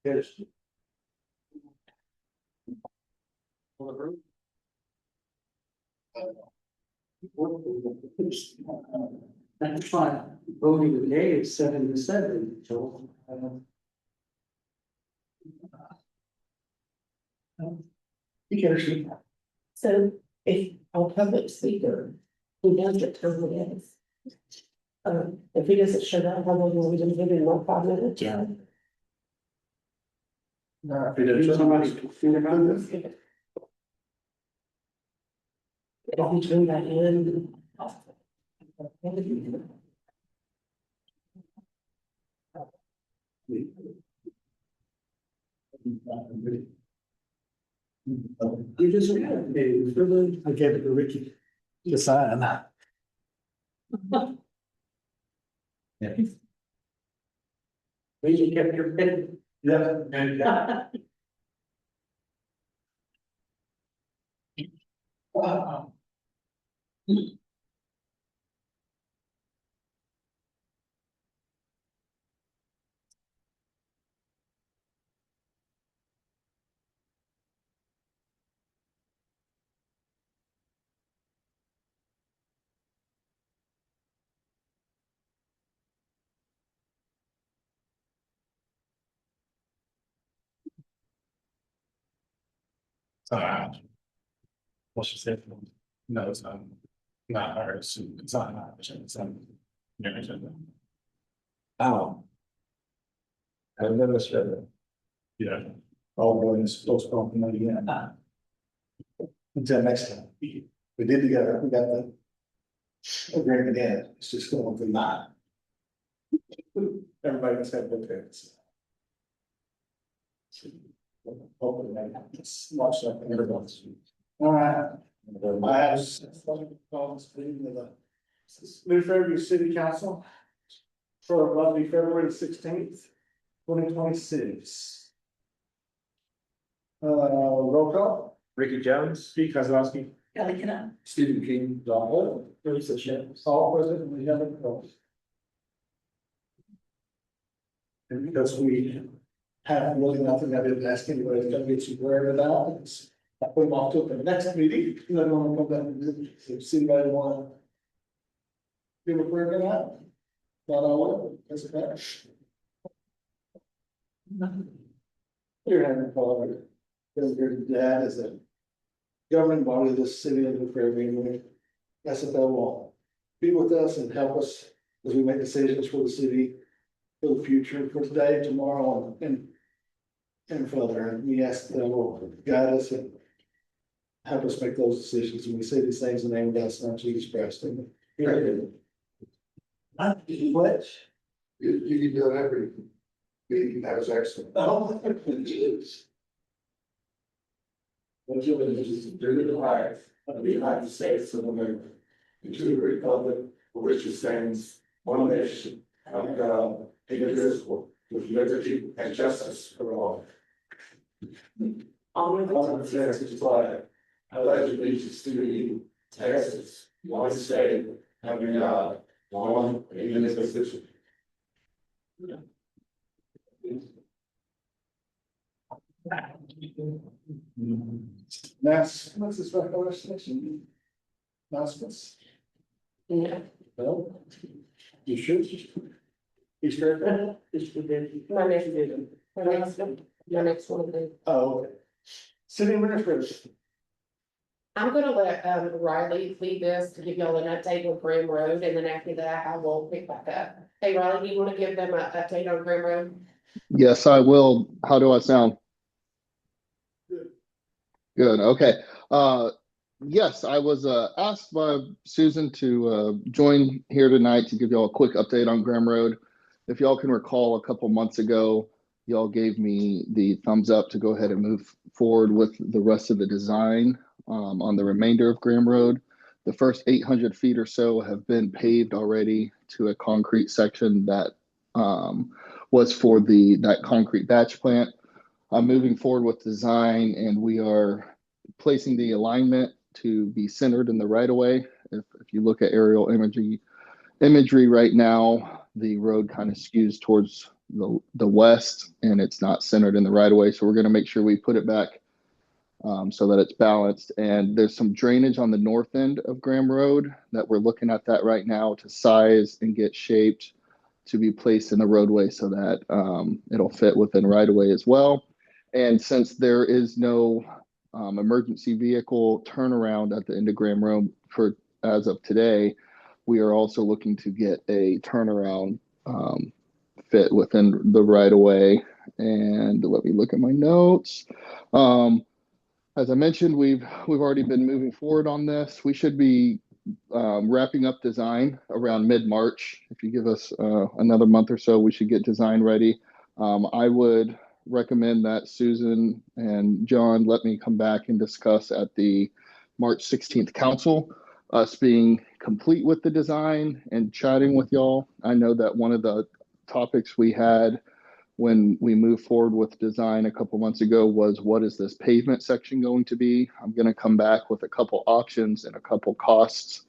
Yes. That's fine. Voting today is 7-7, so. So if our public speaker, who knows what time it is? If he doesn't show up, how long are we gonna give him, like 5 minutes? Yeah. If it is somebody to feel about this. If we turn that in. You just, I gave it to Ricky to sign. Really kept your pen. Yeah. And, What's she say? No, it's not her, it's not her, it's oh. I've never said that. Yeah. All going is postponed from again. Until next time. We did together, we got the agreement in, it's just going through mine. Everybody can say their parents. Hopefully, it's much like everyone's. All right. I have New Fairview City Council for Monday, February 16th, 2026. Roll call. Ricky Jones. Pete Kozlowski. Kelly, can I? Stephen King. Don Holt. Teresa Ships. All present, we have a vote. And because we have really nothing, I didn't ask anybody to get you where it out. I put them off to the next meeting, and then I'm gonna come back and visit, so see anybody want. Give a prayer or not? Not all, that's okay. You're having fun, because your dad is a governing body of the city of New Fairview. That's what they will be with us and help us as we make decisions for the city, for the future, for today, tomorrow, and further. And we ask that they will guide us and help us make those decisions. And we say these things in the name of God, Son, Jesus Christ. Amen. What? You can do it every meeting, that was excellent. Oh, geez. What you would just do the flag of the United States of America, and to the republic for which it stands, one nation, under God, indivisible, with liberty and justice for all. On On the Texas flag, I pledge allegiance to you, Texas, one state, under God, one indivisible. Mass, what's this recollection? Announcements? Yeah. No? You should. You sure? My next one, then. Oh, okay. City administrators. I'm gonna let Riley lead this to give y'all an update on Graham Road, and then after that, I will pick back up. Hey, Riley, do you wanna give them an update on Graham Road? Yes, I will. How do I sound? Good. Good. Okay. Yes, I was asked by Susan to join here tonight to give y'all a quick update on Graham Road. If y'all can recall, a couple months ago, y'all gave me the thumbs up to go ahead and move forward with the rest of the design on the remainder of Graham Road. The first 800 feet or so have been paved already to a concrete section that was for that concrete batch plant. I'm moving forward with design, and we are placing the alignment to be centered in the right of way. If you look at aerial imagery right now, the road kind of skews towards the west, and it's not centered in the right of way. So we're going to make sure we put it back so that it's balanced. And there's some drainage on the north end of Graham Road that we're looking at that right now to size and get shaped to be placed in the roadway so that it'll fit within right of way as well. And since there is no emergency vehicle turnaround at the end of Graham Road for as of today, we are also looking to get a turnaround fit within the right of way. And let me look at my notes. As I mentioned, we've already been moving forward on this. We should be wrapping up design around mid-March. If you give us another month or so, we should get design ready. I would recommend that Susan and John let me come back and discuss at the March 16th council, us being complete with the design and chatting with y'all. I know that one of the topics we had when we moved forward with design a couple months ago was, what is this pavement section going to be? I'm going to come back with a couple options and a couple costs,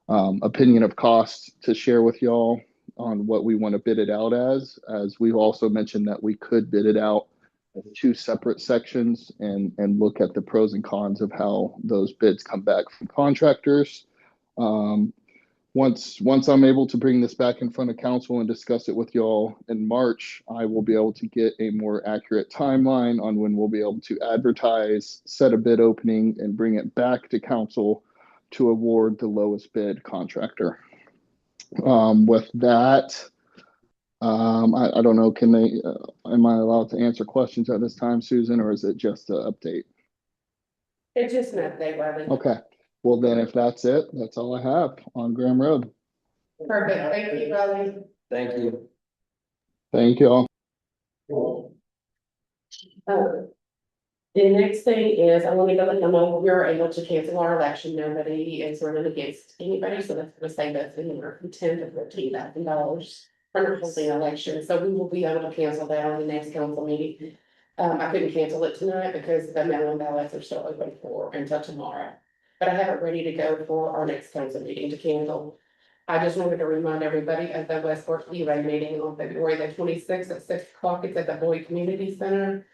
opinion of costs to share with y'all on what we want to bid it out as we've also mentioned that we could bid it out as two separate sections and look at the pros and cons of how those bids come back from contractors. Once I'm able to bring this back in front of council and discuss it with y'all in March, I will be able to get a more accurate timeline on when we'll be able to advertise, set a bid opening, and bring it back to council to award the lowest bid contractor. With that, I don't know, am I allowed to answer questions at this time, Susan, or is it just an update? It's just an update, Riley. Okay. Well, then if that's it, that's all I have on Graham Road. Perfect. Thank you, Riley. Thank you. Thank you all. The next thing is, I wanted to let you know we're able to cancel our election. Nobody is running against anybody, so that's gonna save us anywhere from $10,000 to $14,000 from the holding election. So we will be able to cancel that on the next council meeting. I couldn't cancel it tonight because the mail-in ballots are still open for until tomorrow. But I have it ready to go for our next council meeting to cancel. I just wanted to remind everybody of the Westport E-Ray meeting on February the 26th at 6 o'clock. It's at the Boyd Community Center.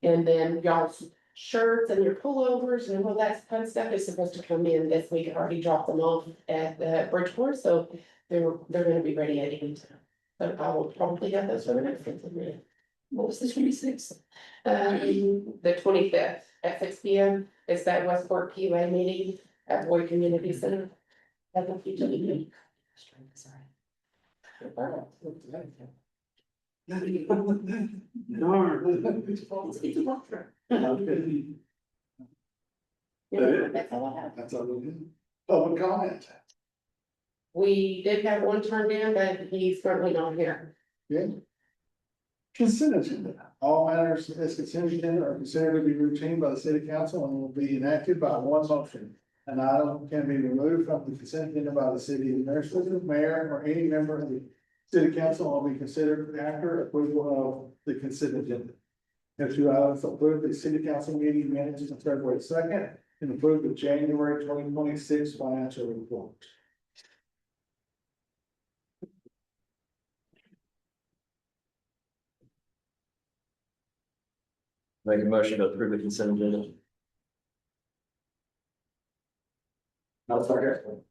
And then y'all's shirts and your pullovers and all that fun stuff is supposed to come in this week. I already dropped them off at the Bridgeport, so they're gonna be ready at any time. But I will probably have those for the next council meeting. What was the 26th? The 25th at 6 p.m. It's that Westport PUA meeting at Boyd Community Center. That's what you do. Yeah, that's all I have. That's all we do. Public comment. We did have one turned in, but he's currently not here. Good. Consent agenda. All matters as consent agenda are considered to be routine by the city council and will be enacted by one motion. An item can be removed from the consent agenda by the city administrator, mayor, or any member of the city council will be considered after approval of the consent agenda. If two items approved the city council meeting minutes on February 2nd and approved the January 2026 financial report. Make a motion to approve the consent agenda. I'll second.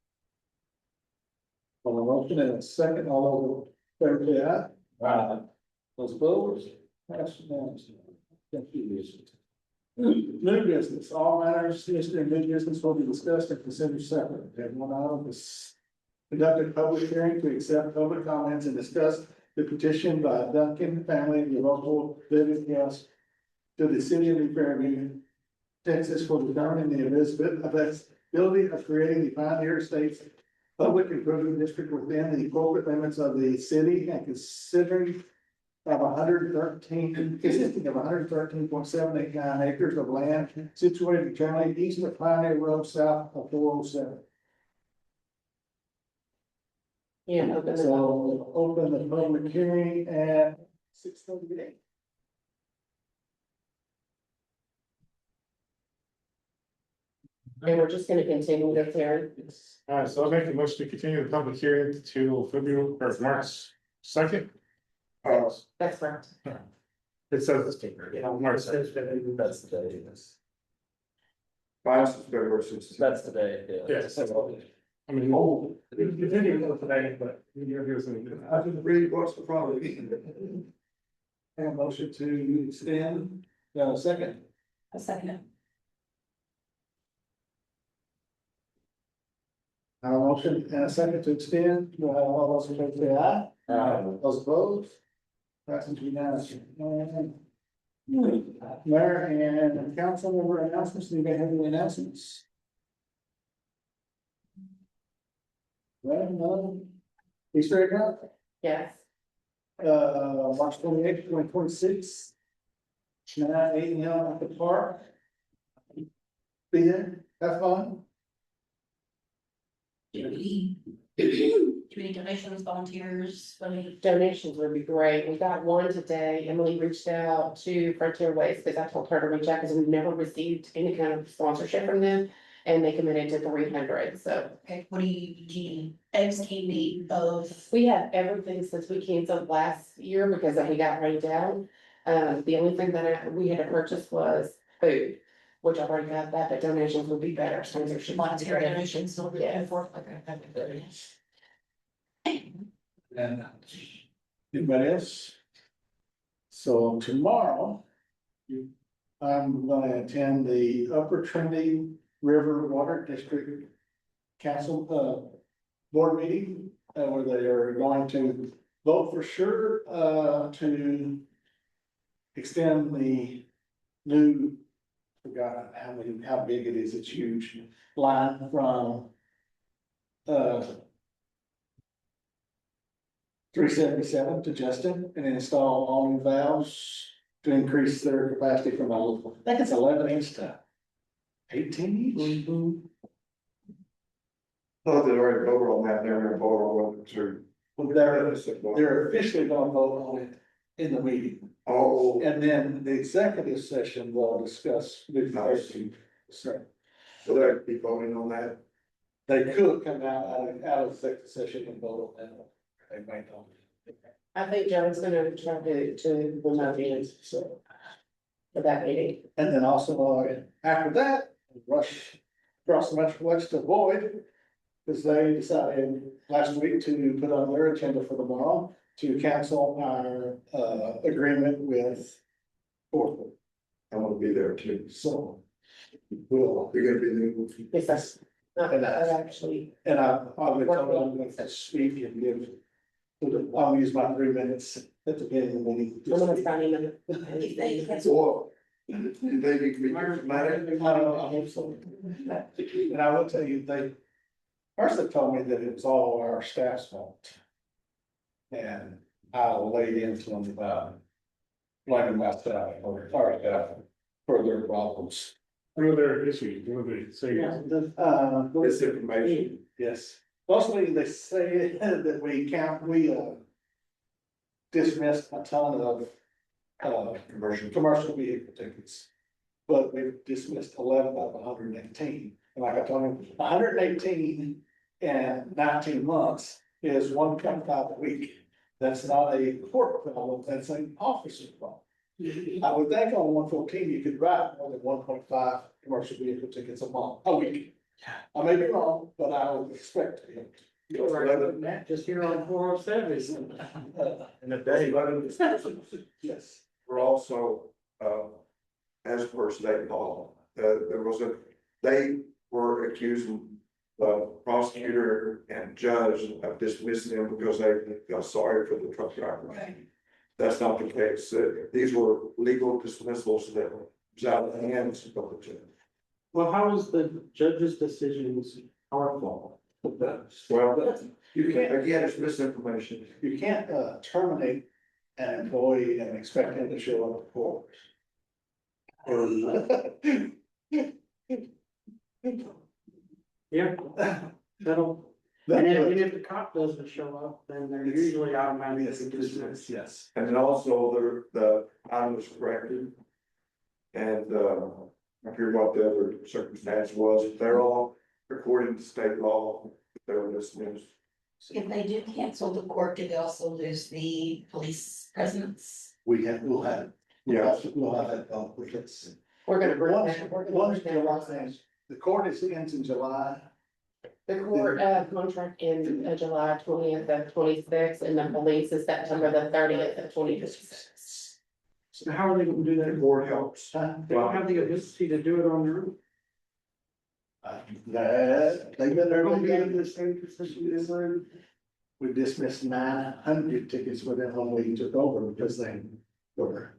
On the motion and a second, all over favor, say aye. Aye. Those opposed? Pass unanimously. Thank you. New business, all matters listed in new business will be discussed and considered separate. We have one item is conduct a public hearing to accept public comments and discuss the petition by Duncan family of local business house to the city of New Fairview, Texas, for determining the ability of creating the Pioneer Estates Public Improvement District within the corporate limits of the city and considering of 113, consisting of 113.789 acres of land situated generally east of Pioneer Road, south of 407. Yeah, open it up. So open the public hearing at 6:38. And we're just gonna continue this hearing. So I'll make a motion to continue the public hearing to February or March 2nd. That's correct. It says this paper, yeah, March says that's the day, yes. Last is February 16th. That's today, yeah. Yes. I mean, oh, it didn't go today, but here's. I didn't read what's the problem. And a motion to extend, second, A second. a motion and a second to extend, all those in favor say aye. Those opposed? Passes unanimously. Mayor and council member announcements, anybody have any announcements? Well, no. Easter egg hunt, Yes. March 28th, 2026. 8 AM at the park. Be there, have fun. Community donations, volunteers, money. Donations would be great. We got one today. Emily reached out to Frontier Waste because I told her to reach out because we've never received any kind of sponsorship from them. And they committed to 300, so. Okay, what do you need? Eggs, candy, both. We have everything since we canceled last year because we got rained down. The only thing that we had to purchase was food, which I've already got that, but donations would be better. Sponsorship. Monetary donations, so we're Yes. and forth like a. And anybody else? So tomorrow. I'm gonna attend the Upper Trinity River Water District Council, board meeting, where they are going to vote for sure, to extend the new, forgot how big it is, it's huge, line from, 377 to Justin and install all new valves to increase their capacity from, I think it's 11 inch to 18 inch. Thought they already voted on that, they're gonna vote on it too. Well, they're officially gonna vote on it in the meeting. Oh, And then the executive session will discuss the policy. So so they'll be voting on that. they could come out of executive session and vote on that. They might not. I think Joe's gonna try to remote in, So, for that meeting. and then also, after that, rush across the Metroplex to Boyd. Because they decided last week to put on their agenda for tomorrow to cancel our, agreement with Ford. I'm gonna be there too. So we'll, You're gonna be there. Yes, that's, that actually, and I'll be told I'm going to speak and give. I'll use my 3 minutes at the beginning of the meeting. I'm gonna sign in. So, you think you can be dramatic? I don't know, I hope so. And I will tell you, first they told me that it was all our staff's fault. And I laid into them about blaming my staff or our staff for their problems. What are their issues, what are they saying? Misinformation. Yes, mostly they say that we dismissed a ton of commercial vehicle tickets. But we've dismissed 11 out of 118, and like I told him, 118 in 19 months is 1.5 a week. That's not a court problem, that's an officer problem. I would think on 114, you could write more than 1.5 commercial vehicle tickets a week. I may be wrong, but I would expect it. Just here on 407. In a day. Yes, We're also, as per state law, they were accusing the prosecutor and judge of dismissing them because they felt sorry for the truck driver. Right. That's not the case. These were legal dismissals that was out of the hands of the judge. Well, how is the judge's decisions our fault? Well, you can't, again, it's misinformation. you can't terminate an employee and expect him to show up at court. Yeah, that'll, and if the cop doesn't show up, then they're usually automatically dismissed. Yes. And then also the time was corrected. And, I forget what the other circumstance was, they're all according to state law, they were dismissed. If they do cancel the court, do they also lose the police presence? We'll have, yeah, we'll have that, because. We're gonna bring Once, that, we're gonna once bring the that last thing, the court is ends in July. The court, contract ends July 20th of 26, and the police is September the 30th of 2026. So how are they gonna do that? Board helps. They don't have the ability to do it on their own. They've been there, They're gonna they've be in been, the same position as we're in. we dismissed 900 tickets with them when we took over because they were.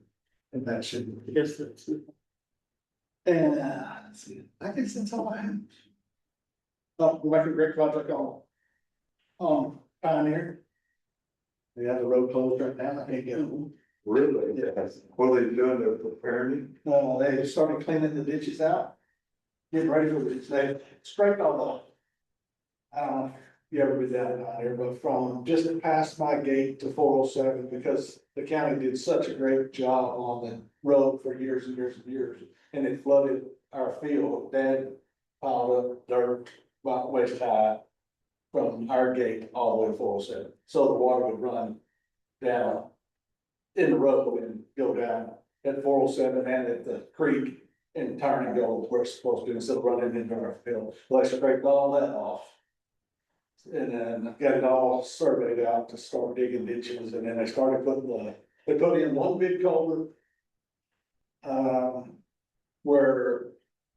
And that should. I guess that's. And, let's see, I guess that's all I have. Oh, go back to Rick project on Pioneer. They have the road closed right now, I can't get them. Really? Yes. What are they doing? They're preparing? They started cleaning the ditches out. Getting ready for this, they scraped all the. I don't know if you ever been down there, but from just past my gate to 407, because the county did such a great job on the road for years and years and years. And it flooded our field, dead piled up dirt about waist high. From our gate all the way to 407, so the water would run down. In the road and go down at 407 and at the creek and turn and go where it's supposed to, instead of running into our field. Well, I scraped all that off. And then got it all surveyed out to start digging ditches, and then they started putting they put in one big culvert. Where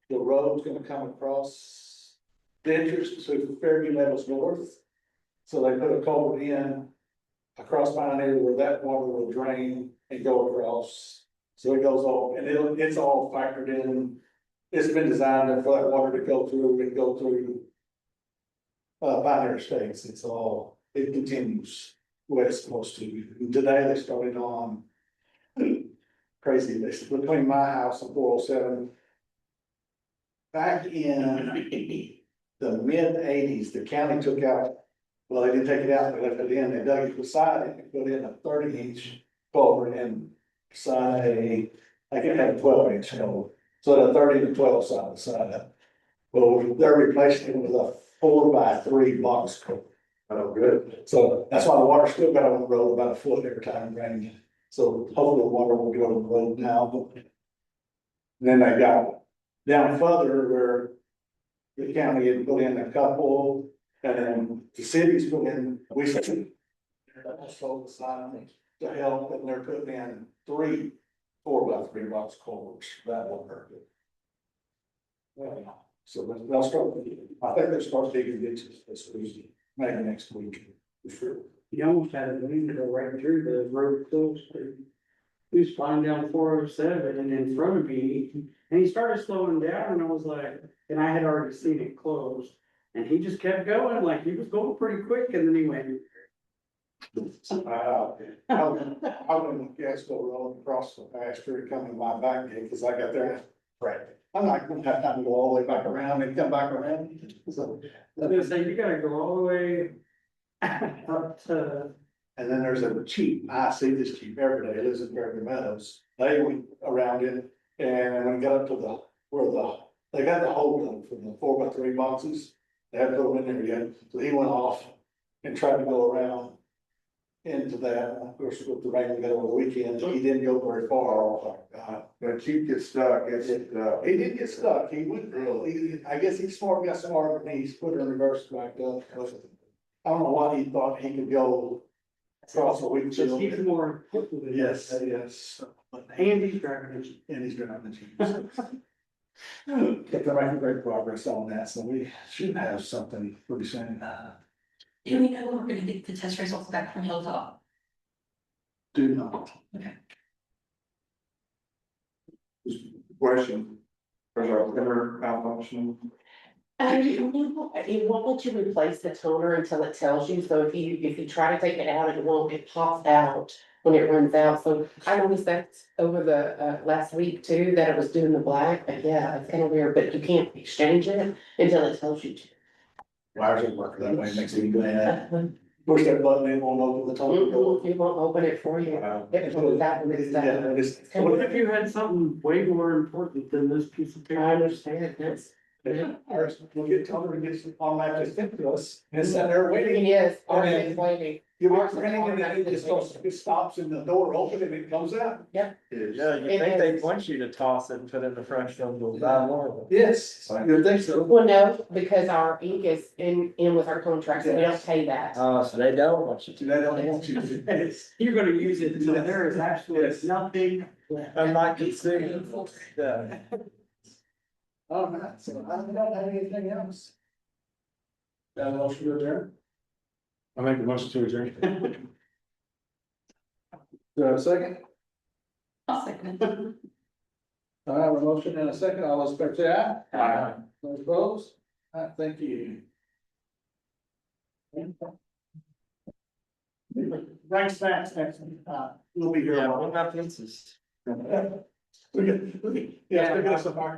the road's gonna come across the entrance to Fairview Meadows North. So they put a culvert in across Pioneer where that water will drain and go across. So it goes all, and it's all factored in. It's been designed for that water to go through and go through. Pioneer Estates, it continues the way it's supposed to. Today they started on. Crazy, this between my house and 407. Back in the mid-80s, the county took out, well, they didn't take it out, they left it in, they dug it beside it, and put in a 30-inch culvert and beside I think it had a 12-inch culvert. So the 30 to 12 side to side. Well, they're replacing it with a 4x3 box culvert. Oh, good. So that's why the water still got on the road about a foot every time it rained. So hopefully the water won't get on the road now, but. Then they got down further where the county had put in a couple, and then the cities put in, we should. Also decided to help, and they're putting in 3 4x3 box culverts, that will hurt it. So they'll start, I think they'll start digging ditches this week, maybe next week, for sure. You almost had a lane to go right through the road close. He was flying down 407 and in front of me, and he started slowing down, and I was like, and I had already seen it closed. And he just kept going, like he was going pretty quick, and then he went. I was in the Gasco Road across the pasture coming my back gate, cause I got there. Right. I'm not gonna have time to go all the way back around and come back around. So. I was gonna say, you gotta go all the way up to. And then there's a Jeep, I see this Jeep every day, it lives in Fairview Meadows, they went around it, and when we got up to they got the hold on from the 4x3 boxes. They haven't put them in there yet, so he went off and tried to go around into that, of course, with the rain we got over the weekend, he didn't go very far, oh my God. The Chief gets stuck, He did get stuck, he went, I guess he's smart, got smarter than he's put in reverse back up. I don't know why he thought he could go across the Just keep windshield. it more. Yes, yes. And he's driving. And he's driving the Jeep. But they're making great progress on that, so we should have something pretty soon. Do we know when we're gonna get the test results back from Hilltop? Do not. question. There's our printer malfunction. It won't let you replace the toner until it tells you, so if you try to take it out, it pops out when it runs out, so I noticed that over the last week too, that it was doing the black, but yeah, it's kind of weird, but you can't exchange it until it tells you to. Wires don't work that way, makes me glad. Push that button, it won't open the top door. It won't open it for you. It was that when it's Yeah, done. it is. What if you had something way more important than this piece of I paper? understand, yes. First, we'll get Tony to get some automatic sent to us, and it's sitting there waiting. Yes, Oh, yeah. already waiting. You work printing and then it just goes, it stops and the door open and it comes out. Yeah, you think they want you to toss it and put it in the front room, to buy more of them. Yes, you think so? Well, no, because our ink is in with our contract, so we don't pay that. Oh, so they don't want you to. They don't want you to. You're gonna use it until there is absolutely Yes. nothing. I'm not consuming. Yeah. Oh, man, so I don't have anything else. Got a motion to adjourn? I make the motion to adjourn. Do I have a second? I'll second. I have a motion and a second, all those in favor say aye. Aye. Those opposed? Thank you. Thanks, we'll be here. Yeah, what about fences? Yeah, stick us a back.